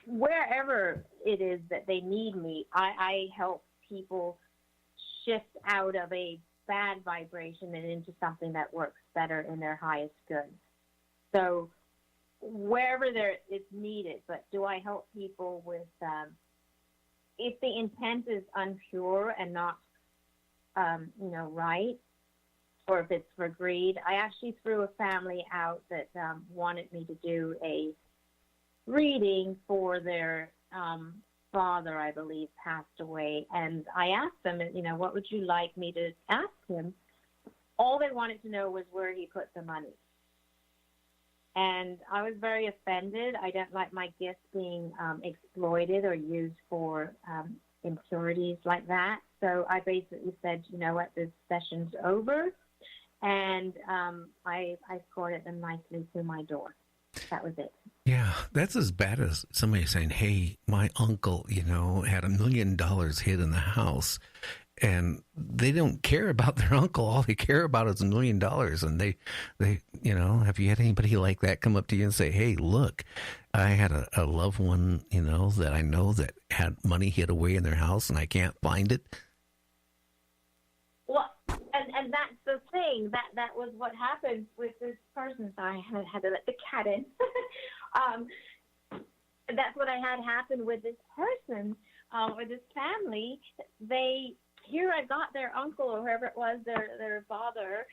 wherever it is that they need me, I help people shift out of a bad vibration and into something that works better in their highest good. So wherever it's needed, but do I help people with, if the intent is unpure and not, right, or if it's for greed. I actually threw a family out that wanted me to do a reading for their father, I believe, passed away. And I asked them, what would you like me to ask him? All they wanted to know was where he put the money. And I was very offended. I don't like my gifts being exploited or used for impurities like that. So I basically said, you know what, this session's over. And I escorted them nicely to my door. That was it. Yeah, that's as bad as somebody saying, hey, my uncle, had $1 million hid in the house. And they don't care about their uncle. All they care about is $1 million. And they, have you had anybody like that come up to you and say, hey, look, I had a loved one, that I know that had money hid away in their house and I can't find it? Well, and that's the thing. That was what happened with this person. So I had to let the cat in. That's what I had happen with this person, or this family. Here I got their uncle or whoever it was, their father,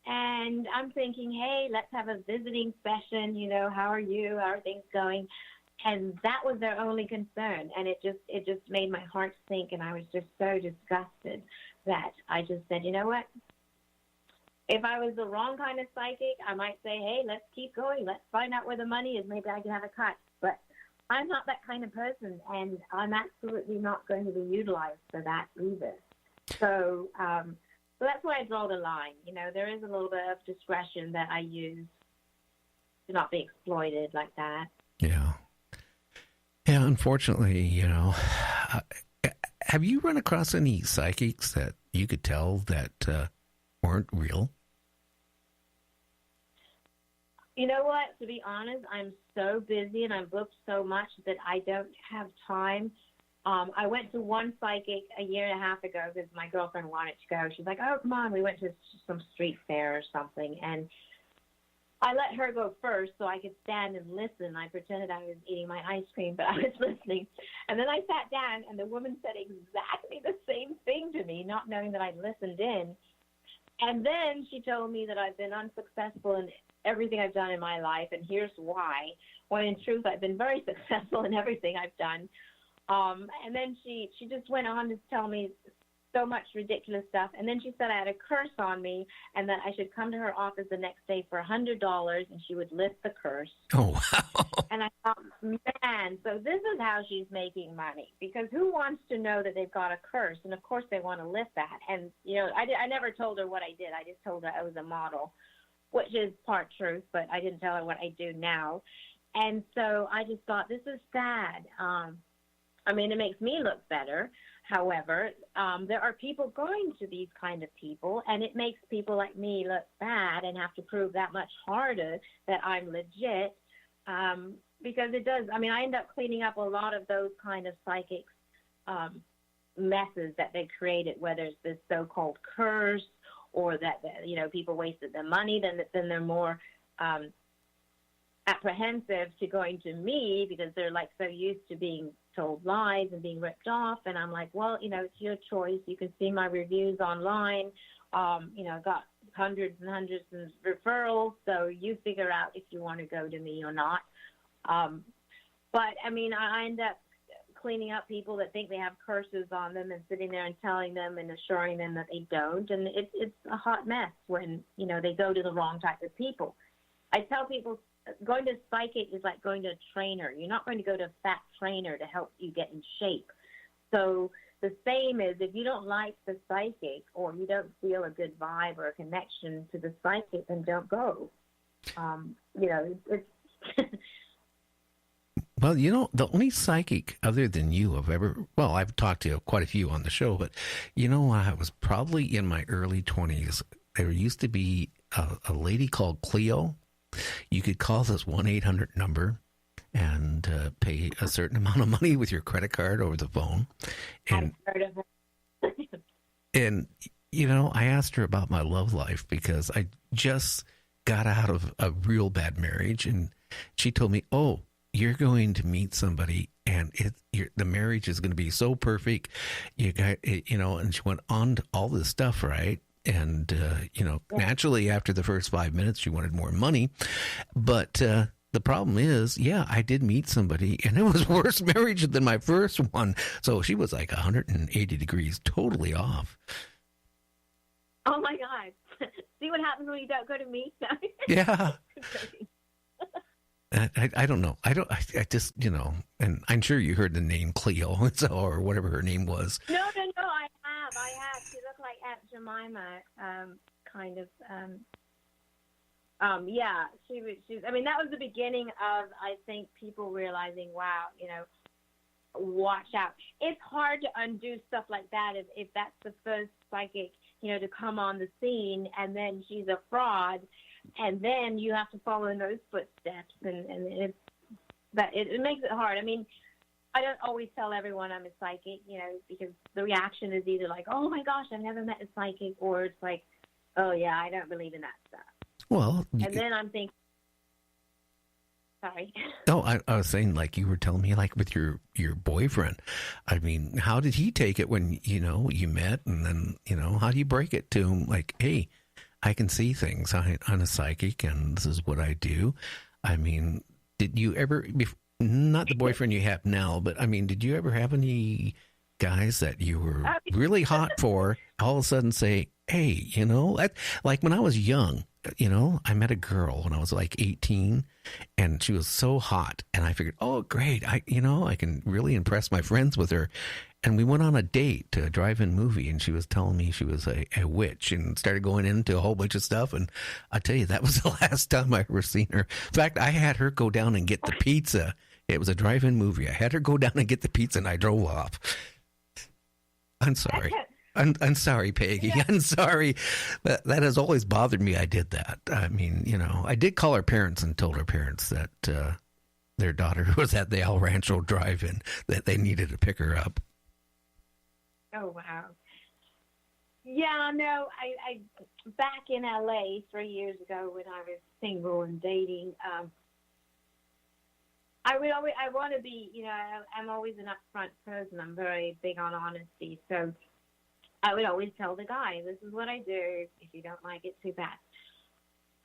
and I'm thinking, hey, let's have a visiting session, how are you, how are things going? And that was their only concern, and it just made my heart sink, and I was just so disgusted that I just said, you know what, if I was the wrong kind of psychic, I might say, hey, let's keep going, let's find out where the money is, maybe I can have a cut, but I'm not that kind of person, and I'm absolutely not going to be utilized for that either. So that's why I draw the line. There is a little bit of discretion that I use to not be exploited like that. Yeah. Yeah, unfortunately, have you run across any psychics that you could tell that weren't real? You know what? To be honest, I'm so busy and I'm booked so much that I don't have time. I went to one psychic a year and a half ago because my girlfriend wanted to go. She's like, oh, come on. We went to some street fair or something. And I let her go first so I could stand and listen. I pretended I was eating my ice cream, but I was listening. And then I sat down, and the woman said exactly the same thing to me, not knowing that I'd listened in. And then she told me that I've been unsuccessful in everything I've done in my life, and here's why. When in truth, I've been very successful in everything I've done. And then she just went on to tell me so much ridiculous stuff. And then she said I had a curse on me and that I should come to her office the next day for $100 and she would lift the curse. Oh, wow. And I thought, man, so this is how she's making money. Because who wants to know that they've got a curse? And, of course, they want to lift that. And, I never told her what I did. I just told her I was a model, which is part truth, but I didn't tell her what I do now. And so I just thought, this is sad. It makes me look better. However, there are people going to these kind of people, and it makes people like me look bad and have to prove that much harder that I'm legit, because it does. I end up cleaning up a lot of those kind of psychics messes that they created, whether it's this so-called curse or that people wasted their money, then they're more apprehensive to going to me because they're like so used to being told lies and being ripped off. And I'm like, well, it's your choice. You can see my reviews online. I've got hundreds and hundreds of referrals, so you figure out if you want to go to me or not. But I end up cleaning up people that think they have curses on them and sitting there and telling them and assuring them that they don't. And it's a hot mess when, they go to the wrong type of people. I tell people, going to psychic is like going to a trainer. You're not going to go to a fat trainer to help you get in shape. So the same is if you don't like the psychic or you don't feel a good vibe or a connection to the psychic, then don't go. It's Well, the only psychic other than you I've talked to quite a few on the show, but I was probably in my early 20s. There used to be a lady called Cleo. You could call this 1-800 number, and pay a certain amount of money with your credit card over the phone. And I've heard of it. and I asked her about my love life because I just got out of a real bad marriage, and she told me, "Oh, you're going to meet somebody, and the marriage is going to be so perfect." You got, and she went on to all this stuff, right? And naturally, after the first 5 minutes, she wanted more money, but the problem is, yeah, I did meet somebody, and it was worse marriage than my first one. So she was like 180 degrees, totally off. Oh my God! See what happens when you don't go to meet them. Yeah. I don't know. I just, and I'm sure you heard the name Cleo or whatever her name was. No, I have. She looked like Aunt Jemima, kind of. Yeah, she was. I mean, that was the beginning of, I think, people realizing, wow, watch out. It's hard to undo stuff like that if that's the first psychic, to come on the scene, and then she's a fraud, and then you have to follow in those footsteps, and it makes it hard. I mean, I don't always tell everyone I'm a psychic, because the reaction is either like, oh my gosh, I've never met a psychic, or it's like, oh yeah, I don't believe in that stuff. Well, and then I'm thinking, sorry. No, I was saying, like you were telling me, like with your boyfriend. I mean, how did he take it when, you met, and then, how do you break it to him? Like, hey, I can see things. I'm a psychic, and this is what I do. I mean, did you ever, not the boyfriend you have now, but I mean, did you ever have any guys that you were really hot for, all of a sudden say, hey, like when I was young, I met a girl when I was like 18, and she was so hot, and I figured, oh, great, I can really impress my friends with her. And we went on a date to a drive-in movie, and she was telling me she was a witch, and started going into a whole bunch of stuff. And I tell you, that was the last time I ever seen her. In fact, I had her go down and get the pizza. It was a drive-in movie. I had her go down and get the pizza, and I drove off. I'm sorry. I'm sorry, Peggy. Yeah. I'm sorry. That has always bothered me. I did that. I mean, I did call her parents and told her parents that their daughter was at the El Rancho drive-in, that they needed to pick her up. Oh, wow. Yeah, no, I back in LA 3 years ago when I was single and dating, I want to be, I'm always an upfront person. I'm very big on honesty. So I would always tell the guy, this is what I do. If you don't like it, too bad.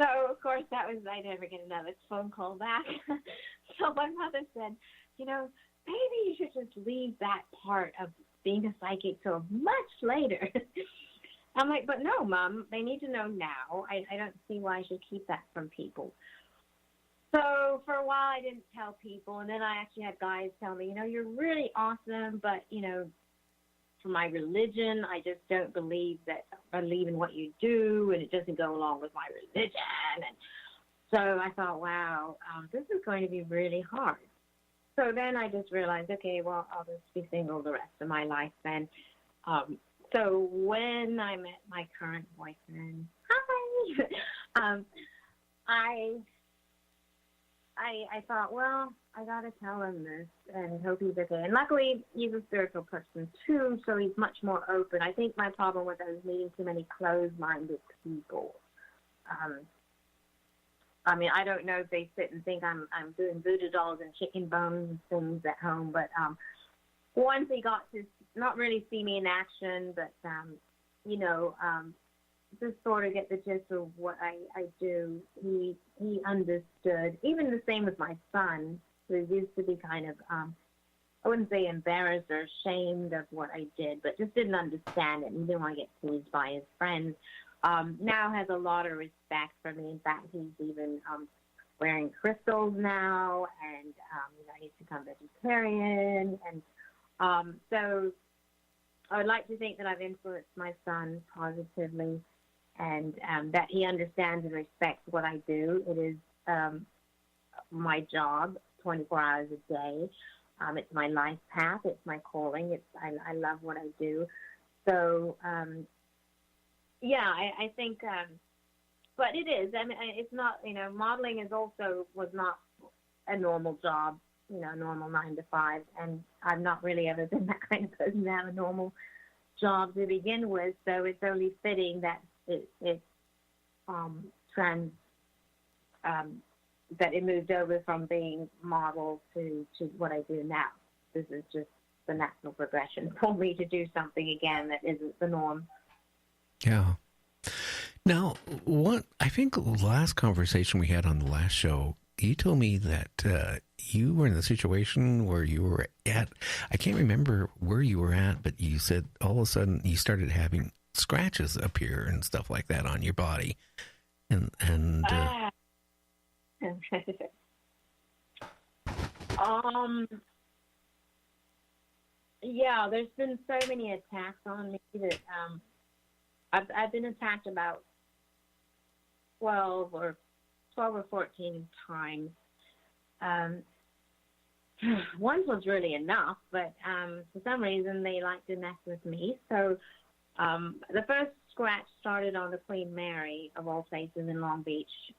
So, of course, I never get another phone call back. So my mother said, maybe you should just leave that part of being a psychic till much later. I'm like, but no, Mom, they need to know now. I don't see why I should keep that from people. So for a while I didn't tell people, and then I actually had guys tell me, you're really awesome, but, for my religion, I just don't believe in what you do, and it doesn't go along with my religion. And so I thought, wow, this is going to be really hard. So then I just realized, okay, well, I'll just be single the rest of my life then. So when I met my current boyfriend, I thought, well, I got to tell him this and hope he's okay. And luckily, he's a spiritual person too, so he's much more open. I think my problem was I was meeting too many closed-minded people. I mean, I don't know if they sit and think I'm doing voodoo dolls and chicken bones and things at home, but once he got to not really see me in action, but, just sort of get the gist of what I do, he understood. Even the same with my son, who used to be kind of, I wouldn't say embarrassed or ashamed of what I did, but just didn't understand it and didn't want to get teased by his friends. Now has a lot of respect for me. In fact, he's even wearing crystals now, and he's become vegetarian. And so I would like to think that I've influenced my son positively, and that he understands and respects what I do. It is my job, 24 hours a day. It's my life path. It's my calling. I love what I do. So, I think, but it is. I mean, it's not, modeling was not a normal job, normal 9 to 5. And I've not really ever been that kind of person to have a normal job to begin with. So it's only fitting that that it moved over from being model to what I do now. This is just the natural progression for me to do something again that isn't the norm. Yeah. Now, I think the last conversation we had on the last show, you told me that you were in a situation where you were at, I can't remember where you were at, but you said all of a sudden you started having scratches appear and stuff like that on your body. Yeah, there's been so many attacks on me that I've been attacked about 12 or 14 times. Once was really enough, but for some reason they like to mess with me. So the first scratch started on the Queen Mary, of all places, in Long Beach.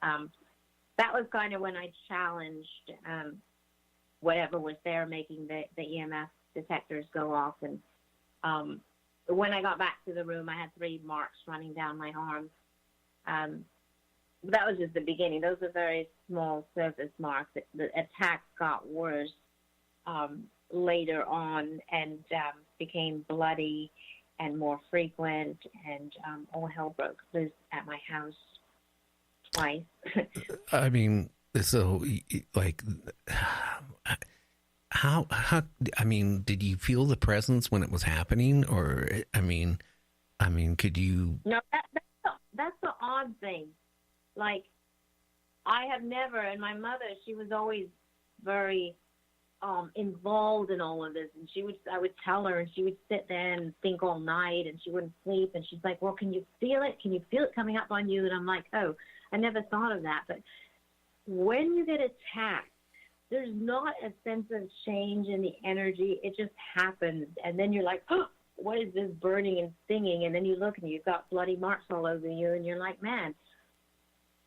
That was kind of when I challenged whatever was there making the EMF detectors go off. And when I got back to the room, I had 3 marks running down my arm. That was just the beginning. Those are very small surface marks. The attacks got worse later on and became bloody and more frequent, and all hell broke loose at my house twice. I mean, so, like, how, I mean, did you feel the presence when it was happening? Or, I mean, could you? No, that's the odd thing. Like, I have never, and my mother, she was always very involved in all of this, and I would tell her, and she would sit there and think all night, and she wouldn't sleep, and she's like, well, can you feel it? Can you feel it coming up on you? And I'm like, oh, I never thought of that. But when you get attacked, there's not a sense of change in the energy. It just happens, and then you're like, oh, what is this burning and stinging? And then you look, and you've got bloody marks all over you, and you're like, man,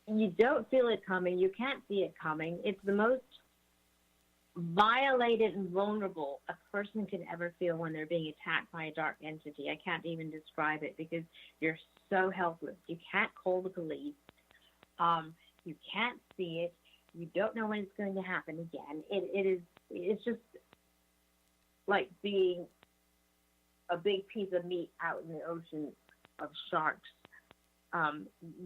you don't feel it coming. You can't see it coming. It's the most violated and vulnerable a person can ever feel when they're being attacked by a dark entity. I can't even describe it because you're so helpless. You can't call the police. You can't see it. You don't know when it's going to happen again. It's just like being a big piece of meat out in the ocean of sharks.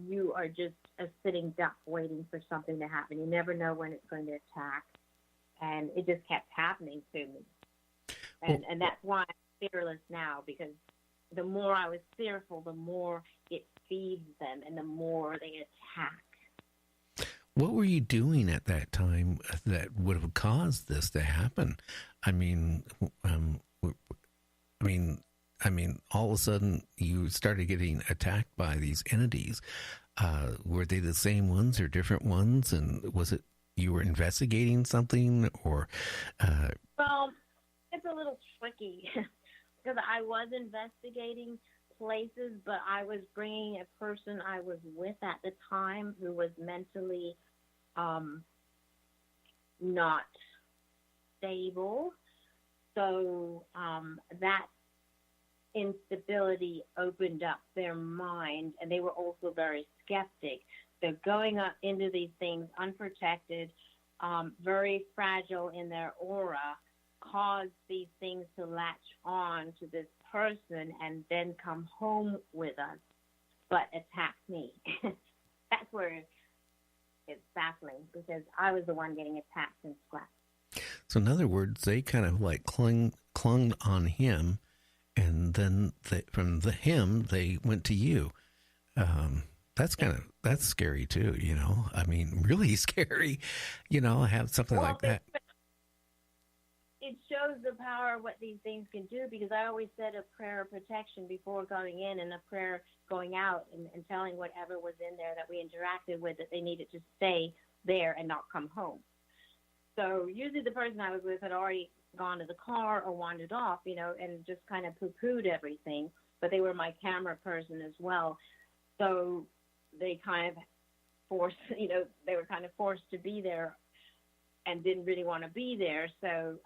You are just a sitting duck waiting for something to happen. You never know when it's going to attack. And it just kept happening to me. And that's why I'm fearless now, because the more I was fearful, the more it feeds them and the more they attack. What were you doing at that time that would have caused this to happen? I mean, all of a sudden you started getting attacked by these entities. Were they the same ones or different ones? And was it you were investigating something, or? Well, it's a little tricky because I was investigating places, but I was bringing a person I was with at the time who was mentally not stable. So that instability opened up their mind, and they were also very skeptic. So going up into these things unprotected, very fragile in their aura, caused these things to latch on to this person and then come home with us, but attack me. That's where it's baffling, because I was the one getting attacked and scratched. So in other words, they kind of like clung on him, and then from him they went to you. That's scary too, you know. I mean, really scary, you know, have something like that. It shows the power of what these things can do, because I always said a prayer of protection before going in and a prayer going out, and telling whatever was in there that we interacted with that they needed to stay there and not come home. So usually the person I was with had already gone to the car or wandered off, you know, and just kind of poo-pooed everything. But they were my camera person as well. So they kind of forced, you know, they were kind of forced to be there and didn't really want to be there. So